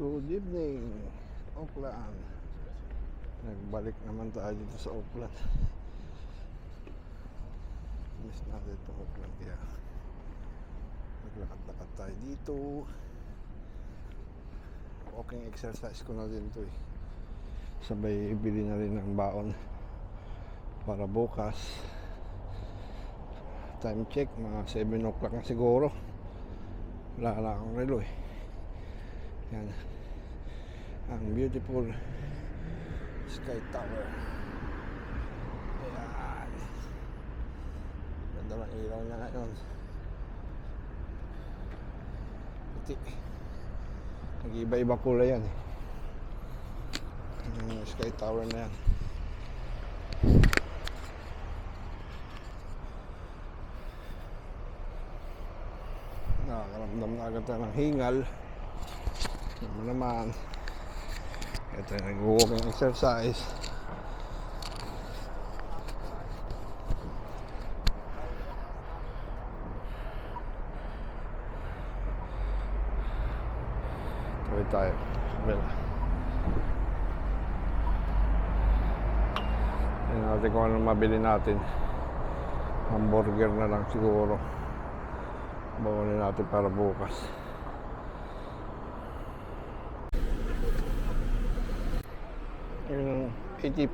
Good evening, Auckland. Nagbalik naman tayo dito sa Auckland. Miss natin itong Auckland kaya naglakad-lakad tayo dito. Walking exercise ko na din ito eh. Sabay bili na rin ng baon para bukas. Time check, mga 7 o'clock na siguro. Wala na akong relo eh. Yan ang beautiful Sky Tower. Ayan, ganda ng ilaw niya ngayon. Puti, nag-iba-iba kulay yan eh. Yung Sky Tower na yan. Nakakaramdam na agad tayo ng hingal. Naman ito yung nag-walking exercise. Tuloy tayo. Tingnan natin kung anong mabili natin. Hamburger na lang siguro. Bawalin natin para bukas. Yung 84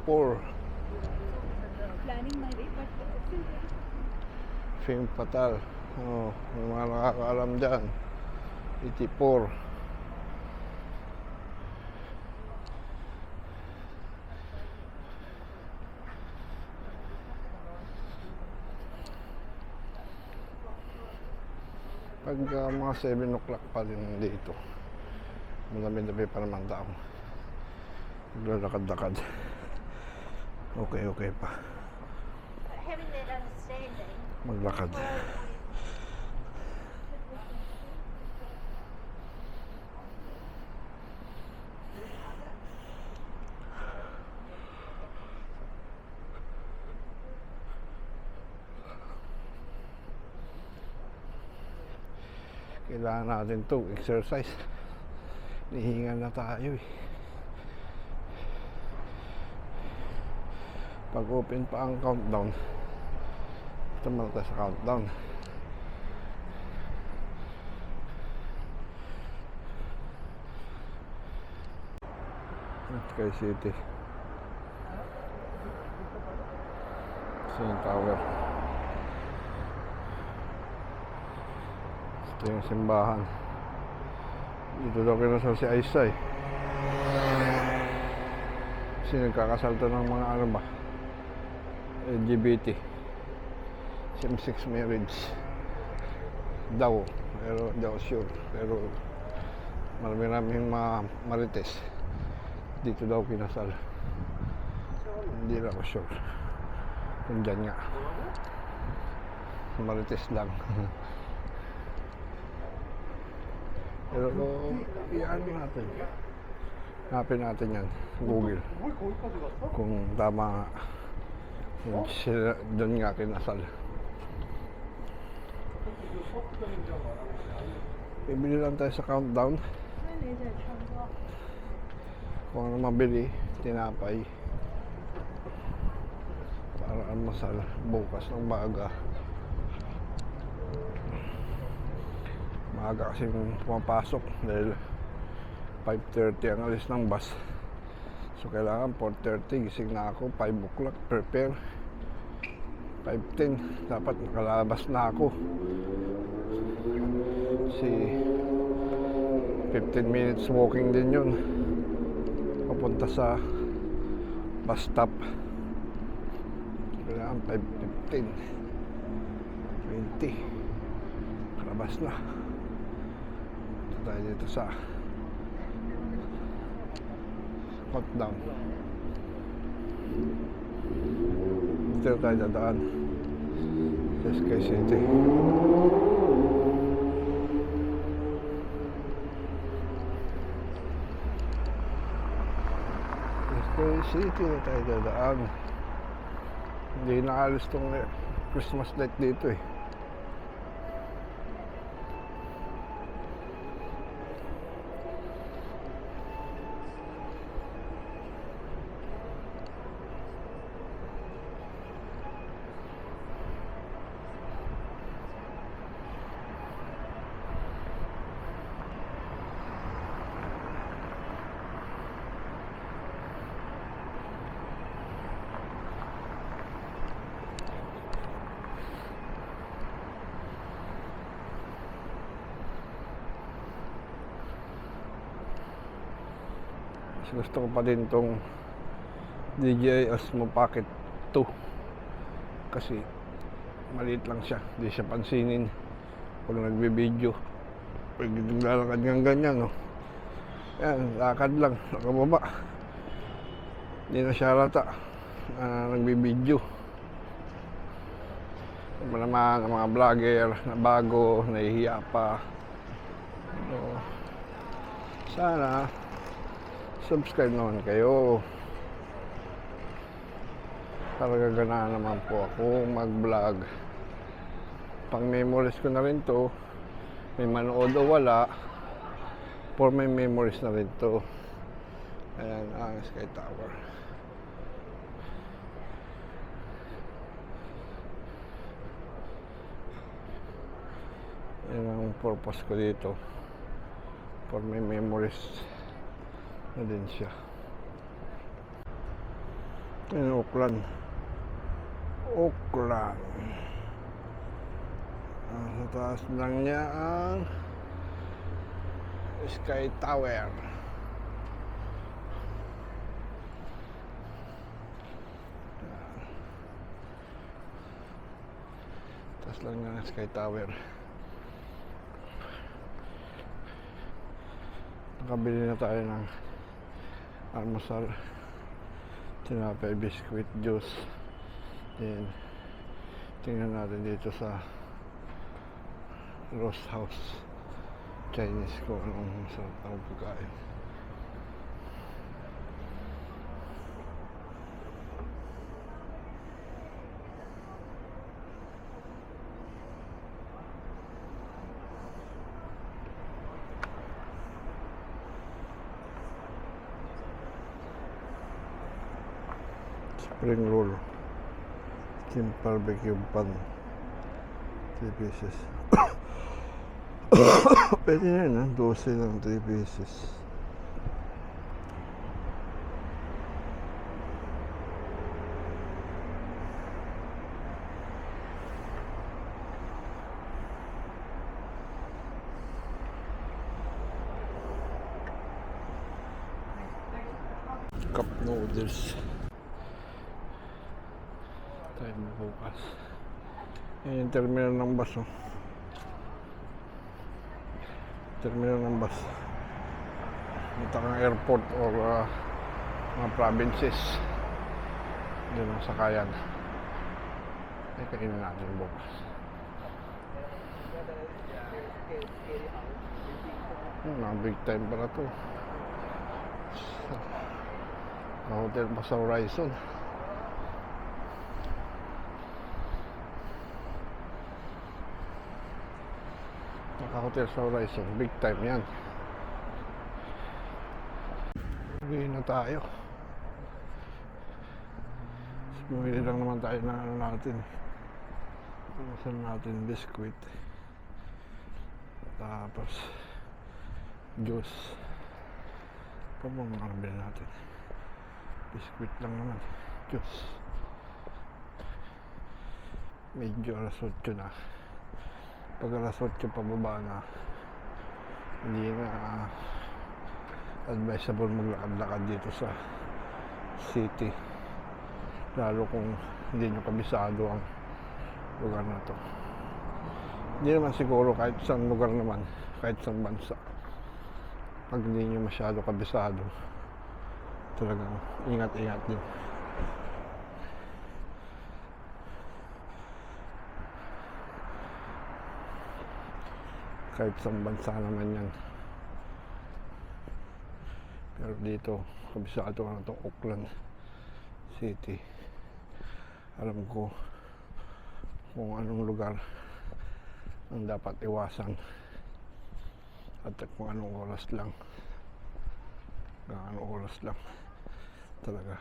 planning my way, but Femme Fatale. Oh, yung mga nakakaalam dyan, 84. Pag mga 7 o'clock pa rin dito, malami-dami pa naman tao. Naglalakad-lakad. Okay pa. having that understanding. Maglakad. Kailangan natin to exercise. Nihingal na tayo eh. Pag open pa ang countdown, ito muna tayo sa countdown. Sky City, Sing Tower. Ito yung simbahan. Dito daw kinasal si Aisa eh. Kasi nagkakasal to ng mga ano ba, LGBT, same-sex marriage daw, pero hindi ako sure. Pero marami-raming mga marites dito daw kinasal. Hindi lang ako sure kung dyan nga, marites lang. Pero i-ano natin, hanapin natin yan Google kung tama nga. Sila doon nga kinasal. Bibili lang tayo sa countdown. Kung ano mabili, tinapay para almusal bukas ng maaga. Maaga kasi pumapasok dahil 5:30 ang alis ng bus. So kailangan 4:30 gising na ako, 5 o'clock prepare. 5:10 dapat nakalabas na ako. Si 15 minutes walking din yun papunta sa bus stop. Kailangan 5:15 20 nakalabas na. Ito tayo dito sa countdown. Dito tayo dadaan sa Sky City. Sky City na tayo dadaan. Hindi naalis tong Christmas light dito eh. Mas gusto ko pa din tong DJI Osmo Pocket 2 kasi maliit lang siya, hindi siya pansinin pag nagbe-video. Pag naglalakad ng ganyan, no? Yan, lakad lang, nakababa. Hindi na siya halata nagbe-video. Iba naman ang mga vlogger na bago, nahihiya pa. So, sana subscribe naman kayo para gagana naman po ako mag-vlog. Pang memories ko na rin to, may manood o wala, for my memories na rin to. Ayan ang Sky Tower. Yan ang purpose ko dito, for my memories na din siya. Yan, Auckland. Sa taas lang niya ang Sky Tower. Taas lang niya ang Sky Tower. Nakabili na tayo ng almusal, tinapay, biscuit, juice. Then tingnan natin dito sa Roast House Chinese ko anong masarap ang pagkain. Spring roll, steamed barbecue bun, 3 pieces. Pwede na yun, 12 lang, 3 pieces. Cup noodles. Tayo bukas. Yan yung terminal ng bus, oh. Terminal ng bus. Dito kang airport or mga provinces. Doon ang sakayan. Ay, kainin natin bukas. Mga big time pala to. Hotel pa sa Horizon. Naka-hotel sa Horizon, big time yan. Uwi na tayo. Bumili lang naman tayo na ano natin. Pumasan natin biscuit. Tapos juice. Pabang mga nabili natin. Biscuit lang naman. Juice. Medyo alas 8 na. Pag alas 8 pababa na, hindi na advisable maglakad-lakad dito sa city, lalo kung hindi nyo kabisado ang lugar na to. Hindi naman siguro kahit saan lugar naman, kahit saan bansa, pag hindi nyo masyado kabisado, talagang ingat-ingat din. Kahit sa bansa naman yan. Pero dito, kabisado na itong Auckland City. Alam ko kung anong lugar ang dapat iwasan at kung anong oras lang. Kung anong oras lang talaga.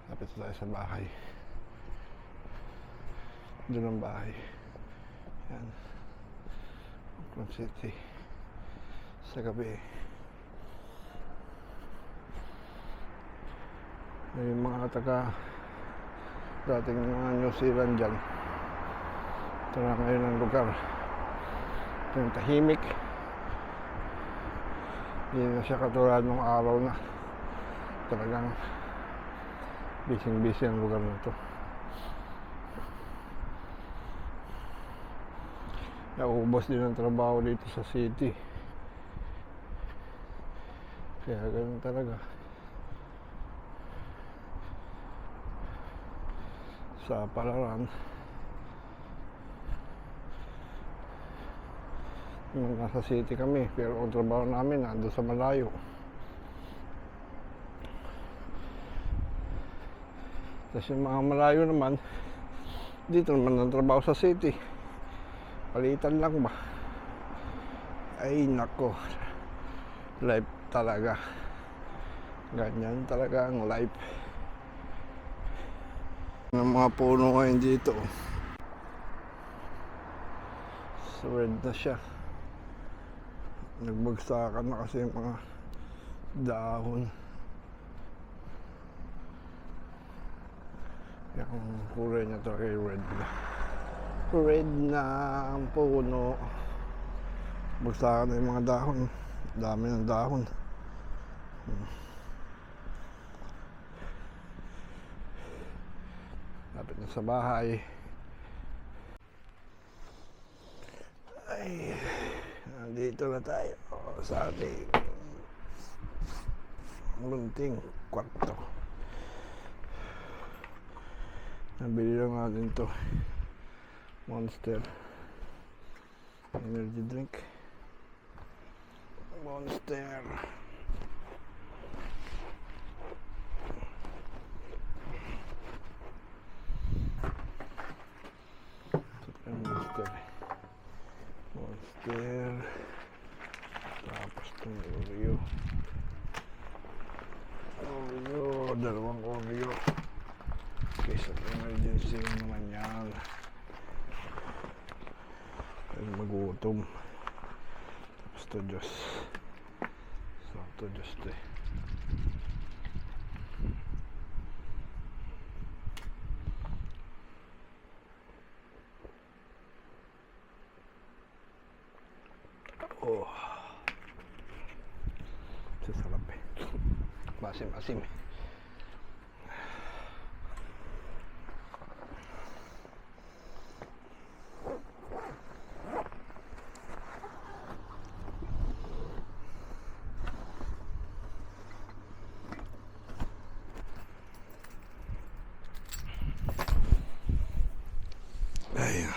Lapit tayo sa bahay. Doon ang bahay. Yan. Auckland City. Sa gabi. May mga taga dating mga New Zealand dyan. Ito na ngayon ang lugar. Ito yung tahimik. Hindi na siya katulad nung araw na talagang busy ang lugar na to. Naubos din ang trabaho dito sa city. Kaya ganun talaga. Sa Palaran, nung nasa city kami, pero ang trabaho namin nandun sa malayo. Tapos yung mga malayo naman, dito naman ang trabaho sa city. Palitan lang ba? Ay nako, life talaga. Ganyan talaga ang life. Ng mga puno ngayon dito. Sword na siya. Nagbagsakan na kasi yung mga dahon. Yung kulay niya talaga yung red na. Red na ang puno. Bagsakan na yung mga dahon. Dami ng dahon. Lapit na sa bahay. Ay, nandito na tayo sa ating munting kwarto. Nabili lang natin to Monster energy drink. Monster. Monster. Monster. Tapos itong Oreo. Oreo. Dalawang Oreo. Case of emergency naman yan. Kaya magutom. Tapos to Diyos. To Diyos to eh. Oh. Sasarap eh. Masim-asim eh. Ayan.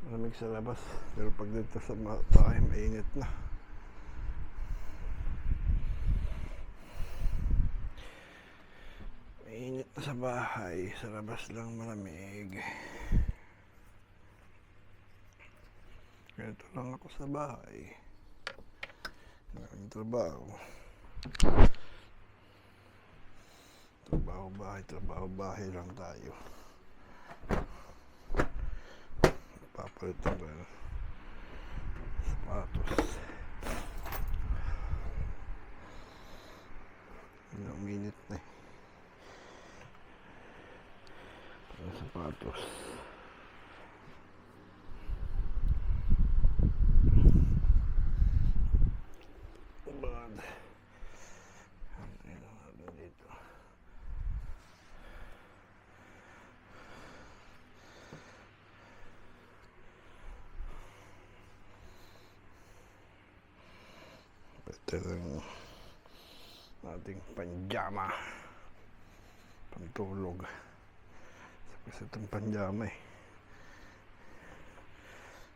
Malamig sa labas, pero pag dito sa bahay mainit na. Mainit na sa bahay, sa labas lang malamig. Ganito lang ako sa bahay. Maraming trabaho. Trabaho bahay lang tayo. Papalitan ko yung sapatos. Ang minute na eh. Yung sapatos. Bad. Ito yung ating panjama, pantulog. Kasi itong panjama eh,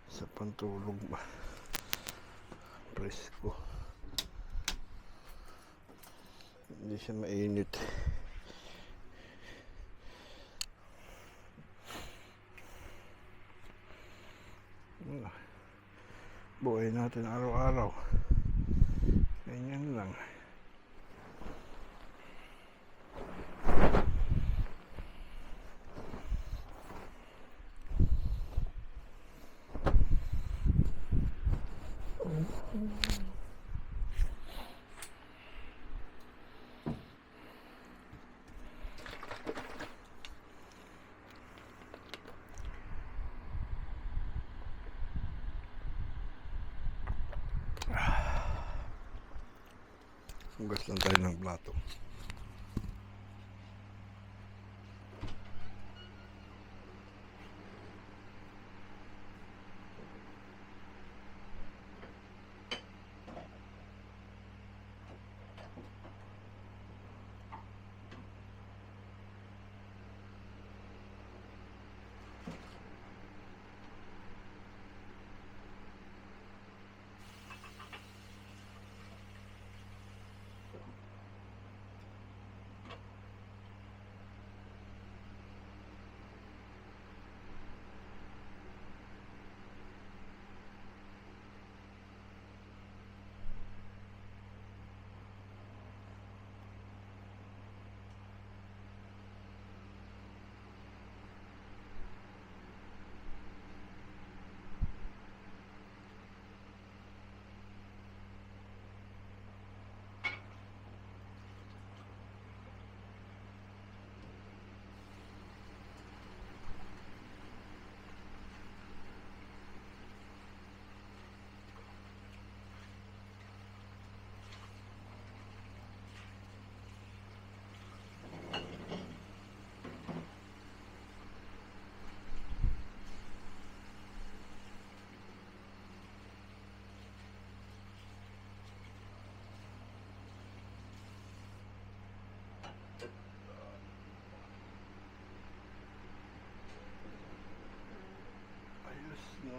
sa pantulog ba, presko, hindi siya mainit. Buhay natin araw-araw. Ganyan lang. Hugas lang tayo ng plato. Ayos na.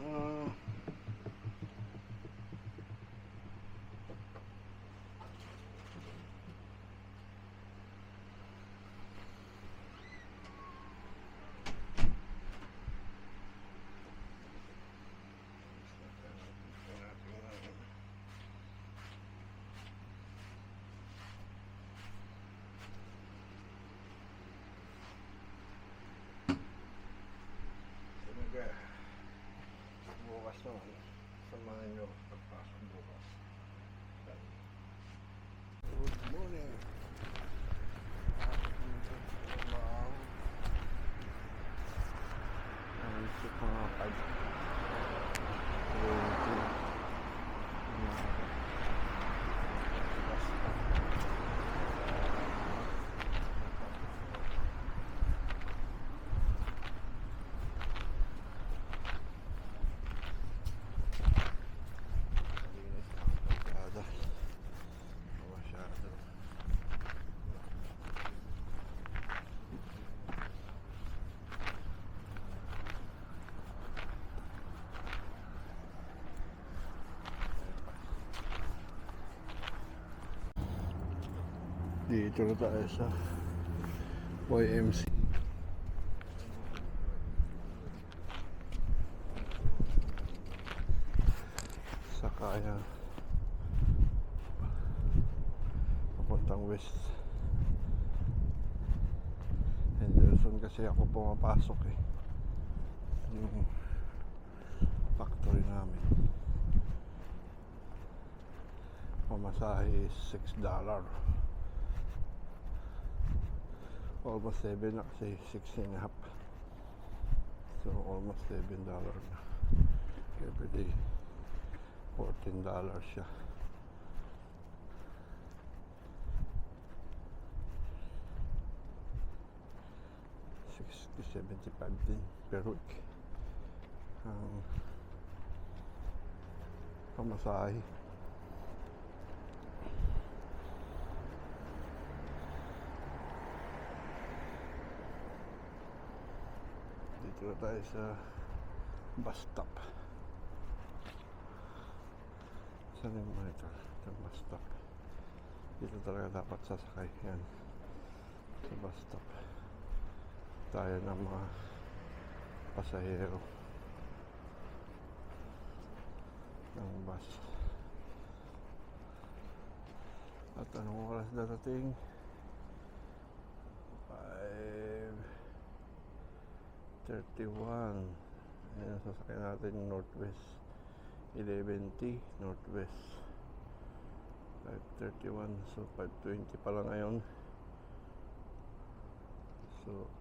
Talaga. Bukas naman. Samahan nyo pagpasok bukas. Good morning. Isip ko nga 5. Dito na tayo sa YMC. Sa kaya papuntang west. Henderson kasi ako pumapasok eh. Yung factory namin. Pamasahe is $6. Almost 7 na kasi 6.5. So almost $7 na every day. $14 siya. $60-75 din per week ang pamasahe. Dito na tayo sa bus stop. Saan yung mga ito? Itong bus stop. Dito talaga dapat sasakay. Yan. Sa bus stop. Tayo ng mga pasahero ng bus. At anong oras darating? 5:31. Ayan, sasakyan natin yung Northwest 11T Northwest 5:31. So 5:20 pa lang ngayon. So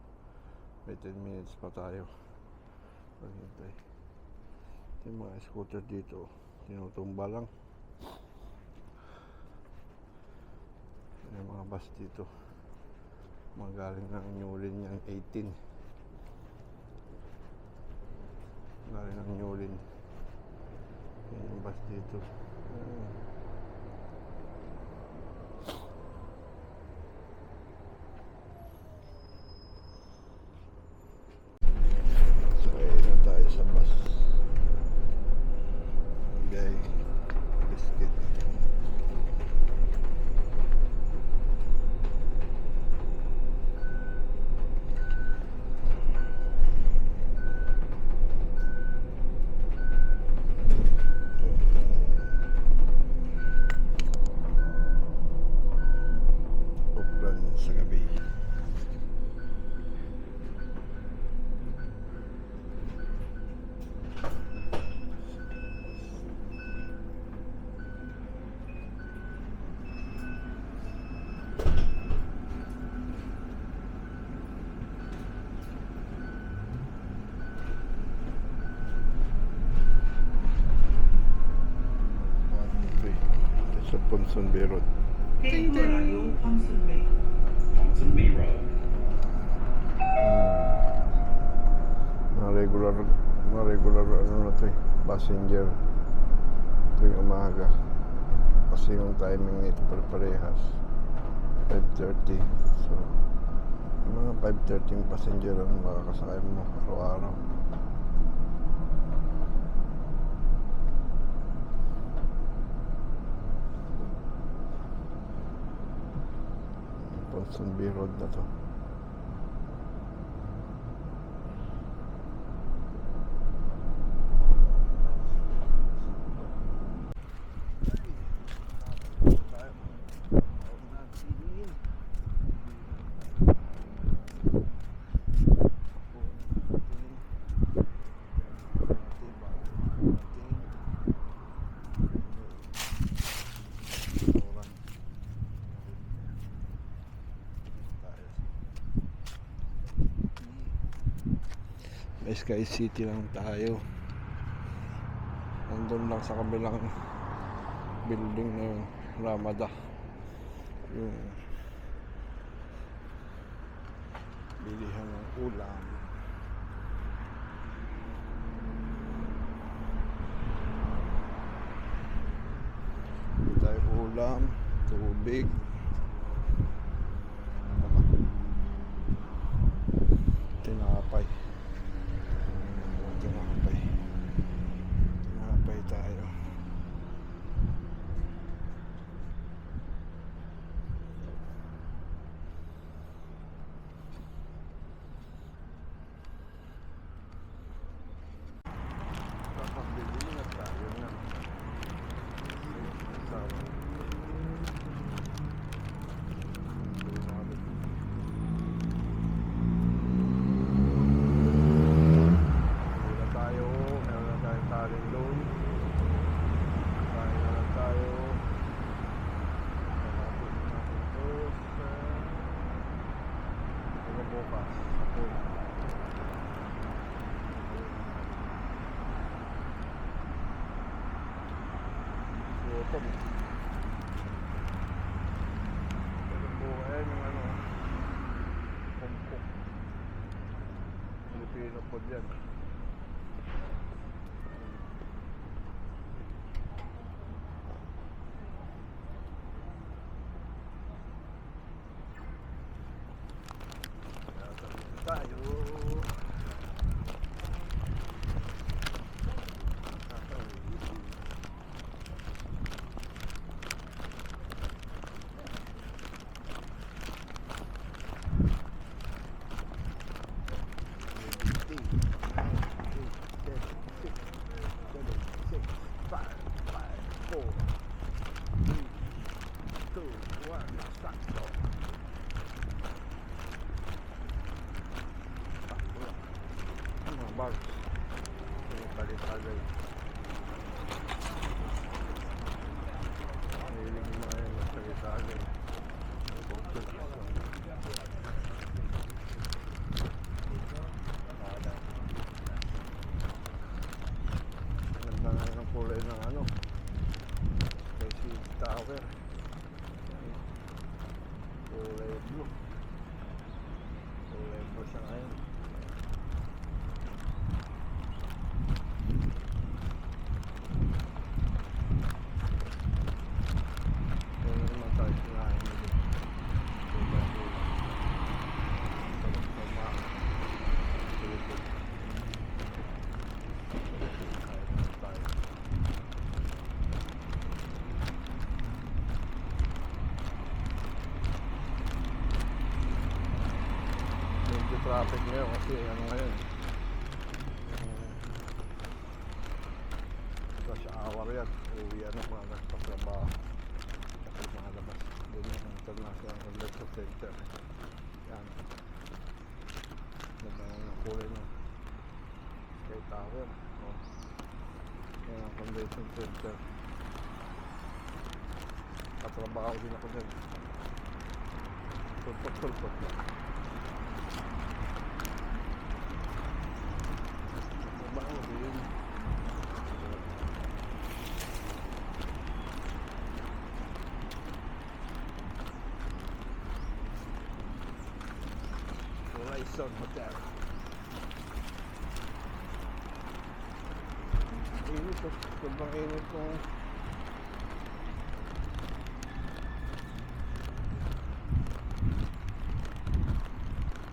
may 10 minutes pa tayo paghintay. Yung mga scooter dito tinutumba lang. bus dito. Magaling ng Newlyn yan, 18. Galing ng Newlyn. Yan yung bus dito. So, ayun na tayo sa bus. Bigay biscuit. Uplan sa gabi. Sa Ponsonby Road. Temporary Ponsonby Road. Regular ano na to eh, passenger tuwing umaga. Kasi yung timing nito parehas 5:30. So yung mga 5:30 yung passenger ang makakasakay mo araw-araw. Ponsonby Road na to. Sky City lang tayo. Nandun lang sa kabilang building na yung Ramada, yung bilihan ng ulam. Hindi tayo ulam, tubig, tinapay. Tinapay tayo. Kapabili na tayo na. Pilipino po dyan. Tayo. Bag. Ini palit-palit. Ini lumayan palit-palit. Ganda nga ng kulay ng ano. Kasi tower. traffic ngayon kasi ano ngayon. Rush hour yan. Uwi yan ng mga nagpatrabaho. Kasi mga labas. Doon yung International Convention Center. Yan. Ganda ng kulay ng Sky Tower. Oh. Yan ang Convention Center. Patrabaho din ako dyan. Sulpot-sulpot lang. Patrabaho din. Horizon Hotel. Init oh. Sobrang init kung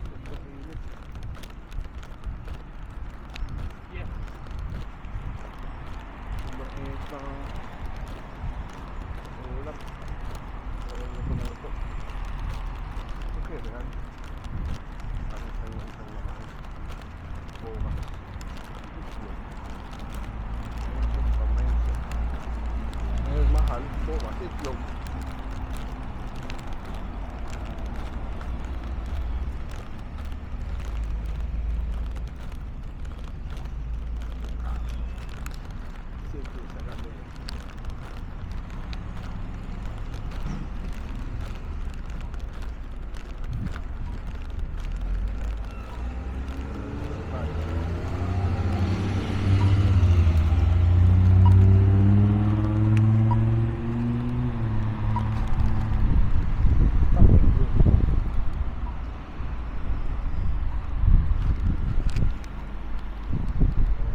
sobrang init. Yes. Sobrang init ng ulap. Parang luto-luto. Okay lang. Ang naman. Bukas. Itlog. Itlog pa may isa. Ngayon mahal. Bukas itlog. Simple sa gabi.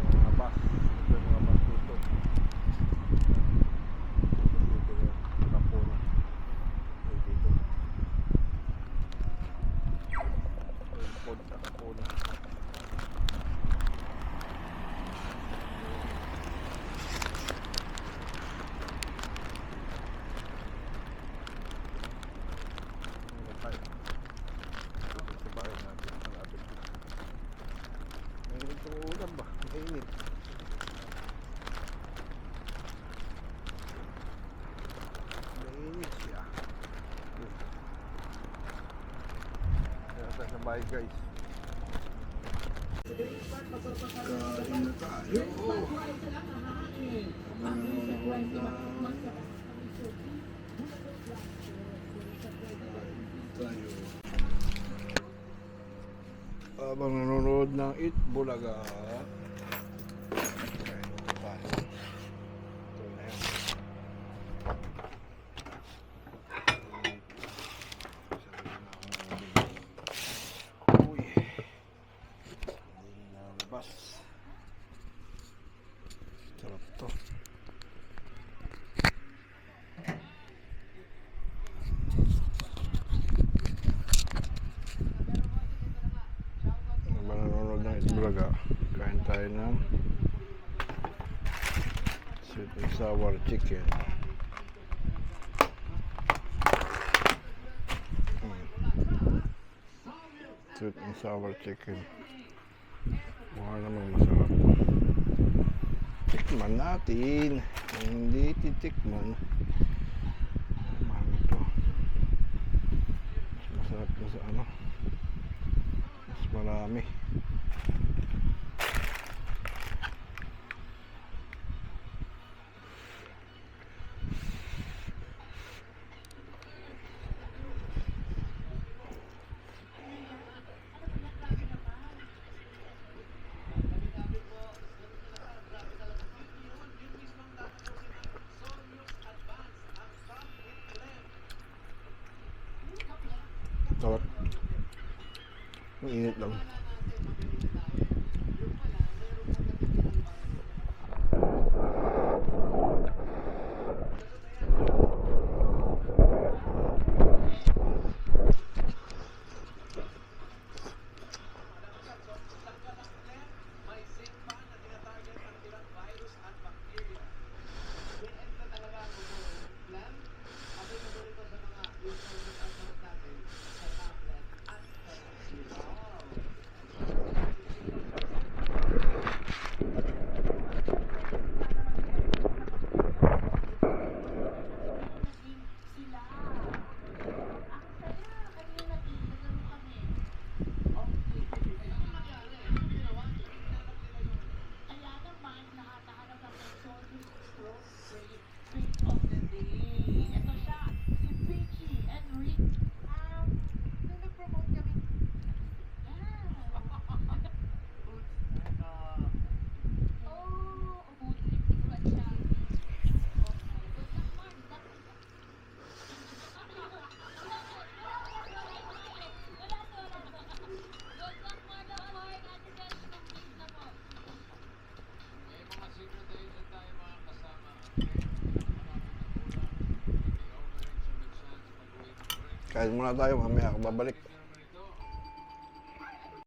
Mga bus. Ito yung mga bus dito. Dito yung Kapuna. Dito. Yung pod sa Kapuna. Ano tayo? Dito sa bahay natin. Malapit na. Mainit yung ulam ba? Mainit. Mainit siya. Kaya tayo sa bahay guys. Kain na tayo. Manonood na. Tayo. Habang nanonood ng Eat Bulaga. Kain na tayo. Ito na yan. Uy. Hindi na labas. Sarap to. Habang nanonood ng Eat Bulaga, kain tayo ng sweet and sour chicken. Sweet and sour chicken. Mukha naman masarap. Tikman natin. Hindi titikman. Mami to. Mas masarap na sa ano. Mas marami. Sarap. Ang init lang. Kain muna tayo, mamaya ako babalik.